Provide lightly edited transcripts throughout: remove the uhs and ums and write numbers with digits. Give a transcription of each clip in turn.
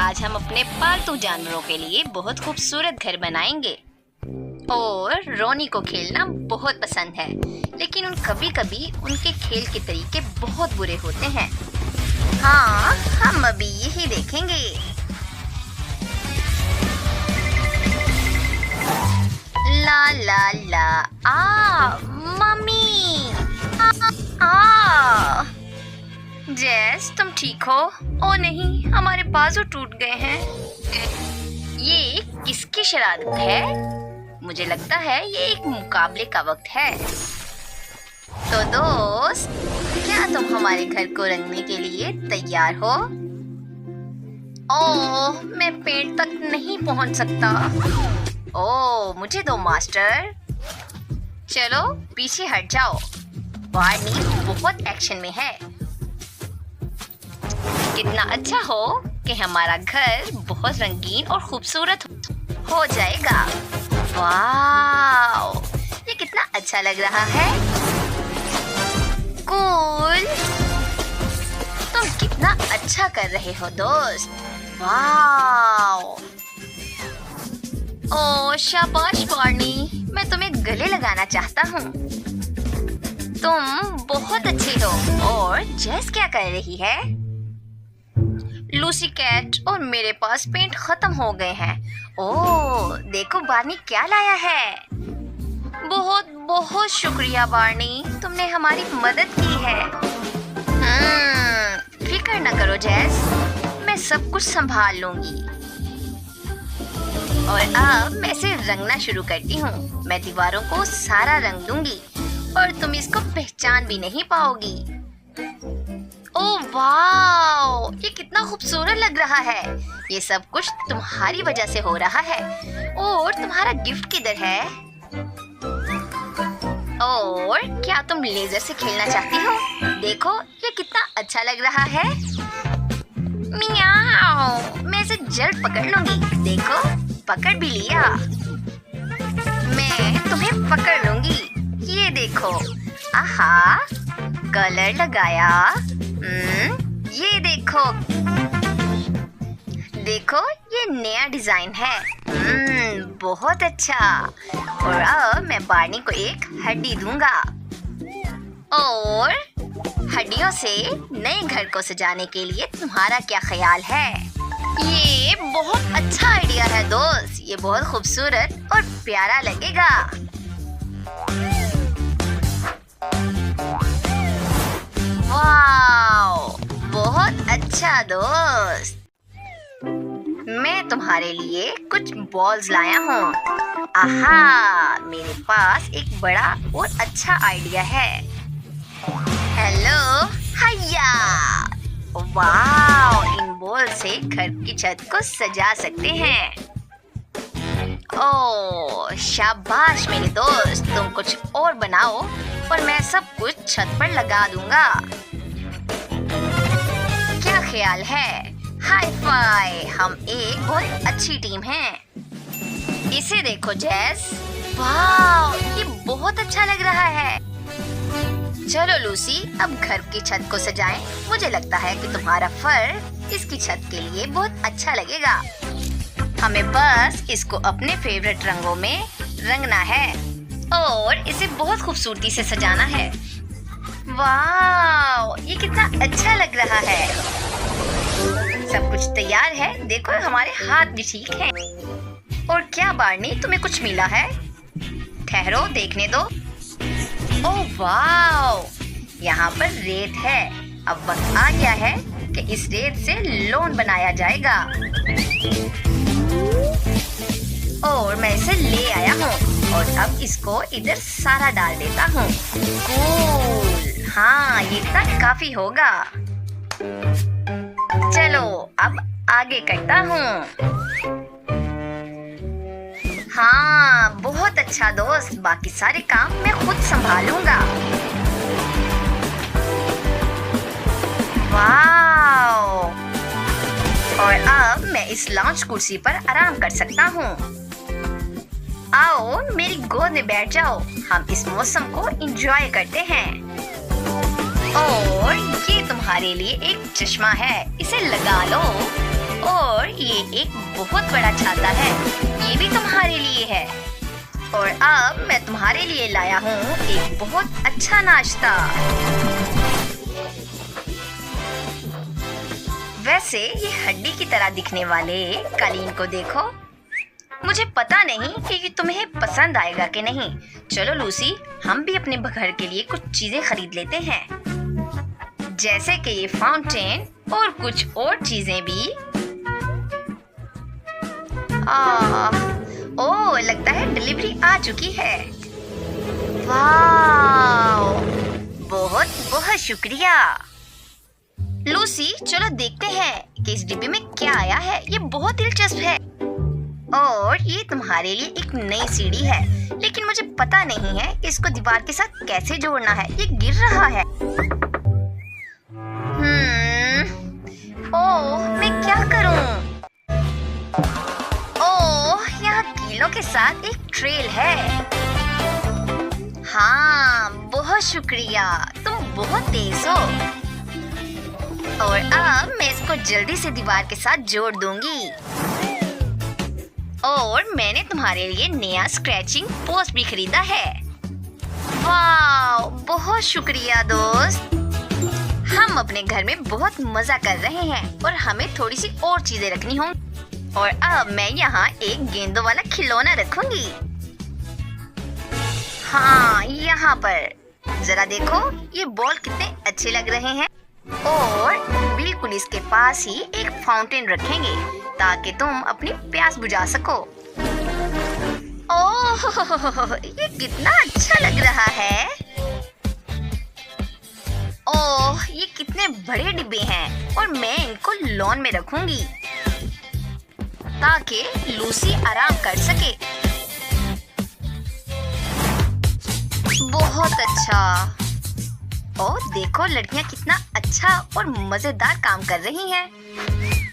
आज हम अपने पालतू जानवरों के लिए बहुत खूबसूरत घर बनाएंगे। और रोनी को खेलना बहुत पसंद है, लेकिन कभी-कभी उनके खेल के तरीके बहुत बुरे होते हैं। हाँ, हम अभी यही देखेंगे। ला ला ला, मम्मी, जेस तुम ठीक हो? ओ नहीं, हमारे बाजू टूट गए हैं। ये किसकी शरारत है? मुझे लगता है ये एक मुकाबले का वक्त है। तो दोस्त, क्या तुम हमारे घर को रंगने के लिए तैयार हो? ओह, मैं पेड़ तक नहीं पहुंच सकता। ओह, मुझे दो मास्टर। चलो पीछे हट जाओ, बार्नी बहुत एक्शन में है। कितना अच्छा हो कि हमारा घर बहुत रंगीन और खूबसूरत हो जाएगा। वाव, ये कितना अच्छा लग रहा है। कूल, तुम कितना अच्छा कर रहे हो दोस्त। वाव, ओह शाबाश बार्नी, मैं तुम्हें गले लगाना चाहता हूँ। तुम बहुत अच्छे हो। और जेस क्या कर रही है? लूसी कैट और मेरे पास पेंट खत्म हो गए हैं। ओह, देखो बार्नी क्या लाया है। बहुत बहुत शुक्रिया बार्नी, तुमने हमारी मदद की है। फिक्र न करो जेस, मैं सब कुछ संभाल लूंगी। और अब मैं इसे रंगना शुरू करती हूँ। मैं दीवारों को सारा रंग दूंगी और तुम इसको पहचान भी नहीं पाओगी। ओह वाव, ये कितना खूबसूरत लग रहा है। ये सब कुछ तुम्हारी वजह से हो रहा है। और तुम्हारा गिफ्ट किधर है? और क्या तुम लेजर से खेलना चाहती हो? देखो ये कितना अच्छा लग रहा है। मियाओ, मैं इसे जल्द पकड़ लूंगी। देखो, पकड़ भी लिया। मैं तुम्हें पकड़ लूंगी। ये देखो, आहा, कलर लगाया। ये देखो, देखो ये नया डिजाइन है। बहुत अच्छा। और अब मैं बार्नी को एक हड्डी दूंगा और हड्डियों से नए घर को सजाने के लिए तुम्हारा क्या ख्याल है? ये बहुत अच्छा आइडिया है दोस्त, ये बहुत खूबसूरत और प्यारा लगेगा। वाव, बहुत अच्छा दोस्त। मैं तुम्हारे लिए कुछ बॉल्स लाया हूँ। आहा, मेरे पास एक बड़ा और अच्छा आइडिया है। हेलो, हैया। वाव, इन बॉल से घर की छत को सजा सकते हैं। ओह शाबाश मेरे दोस्त, तुम कुछ और बनाओ और मैं सब कुछ छत पर लगा दूंगा। क्या ख्याल है? हाई फाई, हम एक बहुत अच्छी टीम हैं। इसे देखो जेस। वाव, ये बहुत अच्छा लग रहा है। चलो लूसी, अब घर की छत को सजाएं। मुझे लगता है कि तुम्हारा फर इसकी छत के लिए बहुत अच्छा लगेगा। हमें बस इसको अपने फेवरेट रंगों में रंगना है और इसे बहुत खूबसूरती से सजाना है। वाव, ये कितना अच्छा लग रहा है। सब कुछ तैयार है। देखो हमारे हाथ भी ठीक हैं। और क्या बार्नी, तुम्हें कुछ मिला है? ठहरो, देखने दो। ओह वाव, यहाँ पर रेत है। अब वक्त आ गया है कि इस रेत से लॉन बनाया जाएगा। और मैं इसे ले आया हूँ और अब इसको इधर सारा डाल देता हूँ। कूल, हाँ ये इतना काफी होगा। चलो अब आगे करता हूँ। हाँ बहुत अच्छा दोस्त, बाकी सारे काम मैं खुद संभालूंगा। वाव, और अब मैं इस लाउंज कुर्सी पर आराम कर सकता हूँ। आओ मेरी गोद में बैठ जाओ, हम इस मौसम को एंजॉय करते हैं। और ये तुम्हारे लिए एक चश्मा है, इसे लगा लो। और ये एक बहुत बड़ा छाता है, ये भी तुम्हारे लिए है। और अब मैं तुम्हारे लिए लाया हूँ एक बहुत अच्छा नाश्ता। वैसे ये हड्डी की तरह दिखने वाले कालीन को देखो। मुझे पता नहीं कि ये तुम्हें पसंद आएगा कि नहीं। चलो लूसी, हम भी अपने घर के लिए कुछ चीजें खरीद लेते हैं, जैसे कि ये फाउंटेन और कुछ और चीजें भी। ओह, लगता है डिलीवरी आ चुकी है। वाह, बहुत बहुत शुक्रिया। लूसी, चलो देखते हैं कि इस डिब्बे में क्या आया है। ये बहुत दिलचस्प है। और ये तुम्हारे लिए एक नई सीढ़ी है, लेकिन मुझे पता नहीं है कि इसको दीवार के साथ कैसे जोड़ना है। ये गिर रहा है। ओह, मैं क्या करूं? ओह, यहाँ कीलों के साथ एक ट्रेल है। हाँ, बहुत शुक्रिया, तुम बहुत तेज हो। और अब मैं इसको जल्दी से दीवार के साथ जोड़ दूंगी। और मैंने तुम्हारे लिए नया स्क्रैचिंग पोस्ट भी खरीदा है। वाह, बहुत शुक्रिया दोस्त। हम अपने घर में बहुत मजा कर रहे हैं और हमें थोड़ी सी और चीजें रखनी होंगी। और अब मैं यहाँ एक गेंदों वाला खिलौना रखूंगी। हाँ, यहाँ पर जरा देखो, ये बॉल कितने अच्छे लग रहे हैं। और बिल्कुल इसके पास ही एक फाउंटेन रखेंगे ताकि तुम अपनी प्यास बुझा सको। ओह, ये कितना अच्छा लग रहा है। ओह, ये कितने बड़े डिब्बे हैं और मैं इनको लॉन में रखूंगी ताकि लूसी आराम कर सके। बहुत अच्छा। ओह, देखो लड़कियां कितना अच्छा और मजेदार काम कर रही हैं।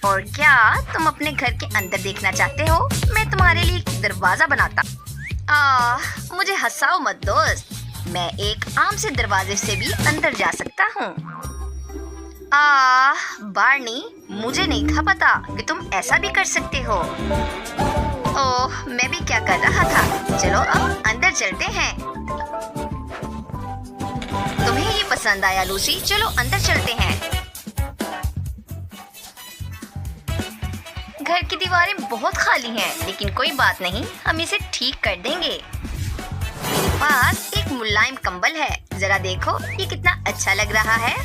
और क्या तुम अपने घर के अंदर देखना चाहते हो? मैं तुम्हारे लिए एक दरवाजा बनाता। मुझे हंसाओ मत दोस्त, मैं एक आम से दरवाजे से भी अंदर जा सकता हूँ। बार्नी, मुझे नहीं था पता कि तुम ऐसा भी कर सकते हो। ओह, मैं भी क्या कर रहा था। चलो अब अंदर चलते हैं। तुम्हें ये पसंद आया लूसी? चलो अंदर चलते हैं। घर की दीवारें बहुत खाली हैं, लेकिन कोई बात नहीं, हम इसे ठीक कर देंगे। मेरे पास एक मुलायम कंबल है, जरा देखो ये कितना अच्छा लग रहा है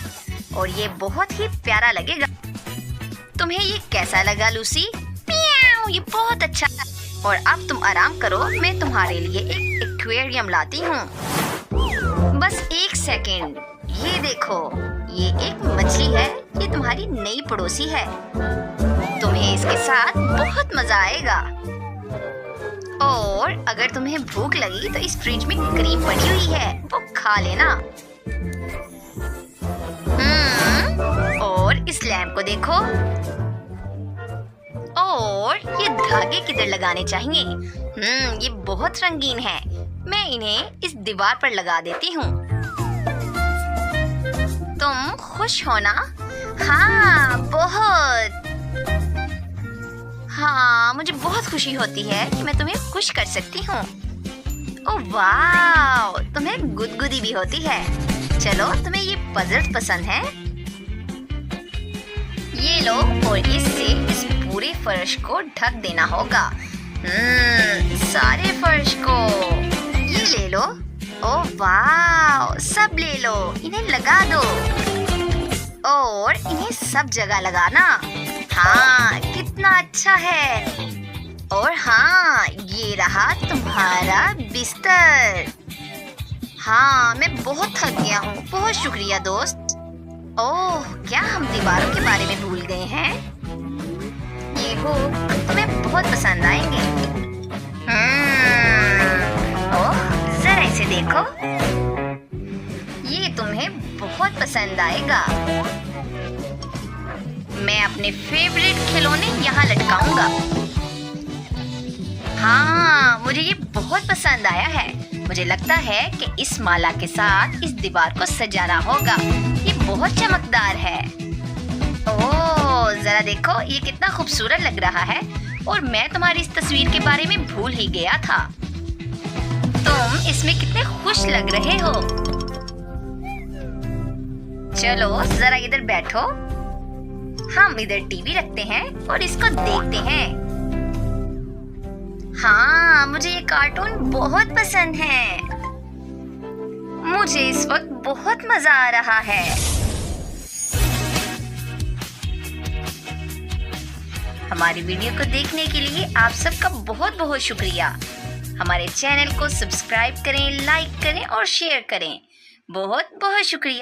और ये बहुत ही प्यारा लगेगा। तुम्हें ये कैसा लगा लूसी? म्याऊ, ये बहुत अच्छा। और अब तुम आराम करो, मैं तुम्हारे लिए एक एक्वेरियम लाती हूँ। बस एक सेकेंड, ये देखो, ये एक मछली है। ये तुम्हारी नई पड़ोसी है। तुम्हें इसके साथ बहुत मजा आएगा। और अगर तुम्हें भूख लगी तो इस फ्रिज में क्रीम पड़ी हुई है, वो खा लेना। और इस लैम्प को देखो। और ये धागे किधर लगाने चाहिए? ये बहुत रंगीन है। मैं इन्हें इस दीवार पर लगा देती हूँ। तुम खुश हो ना? हाँ, बहुत। हाँ, मुझे बहुत खुशी होती है कि मैं तुम्हें खुश कर सकती हूँ। ओह वाह, तुम्हें गुदगुदी भी होती है। चलो, तुम्हें ये पजल्स पसंद है? ये लो, और इससे इस पूरे फर्श को ढक देना होगा। सारे फर्श को। ये ले लो। ओह वाह, सब ले लो, इन्हें लगा दो और इन्हें सब जगह लगाना। हाँ, कितना अच्छा है। और हाँ, ये रहा तुम्हारा बिस्तर। हाँ, मैं बहुत थक गया हूँ। बहुत शुक्रिया दोस्त। ओह, क्या हम दीवारों के बारे में भूल गए हैं? ये हो, तुम्हें बहुत पसंद आएंगे। ओह, जरा इसे देखो, ये तुम्हें बहुत पसंद आएगा। मैं अपने फेवरेट खिलौने यहाँ लटकाऊंगा। हाँ, मुझे ये बहुत पसंद आया है। मुझे लगता है कि इस माला के साथ इस दीवार को सजाना होगा। ये बहुत चमकदार है। ओह, जरा देखो ये कितना खूबसूरत लग रहा है और मैं तुम्हारी इस तस्वीर के बारे में भूल ही गया था। तुम इसमें कितने खुश लग रहे हो। चलो जरा इधर बैठो, हम इधर टीवी रखते हैं और इसको देखते हैं। हाँ, मुझे ये कार्टून बहुत पसंद है। मुझे इस वक्त बहुत मजा आ रहा है। हमारी वीडियो को देखने के लिए आप सबका बहुत बहुत शुक्रिया। हमारे चैनल को सब्सक्राइब करें, लाइक करें और शेयर करें। बहुत बहुत शुक्रिया।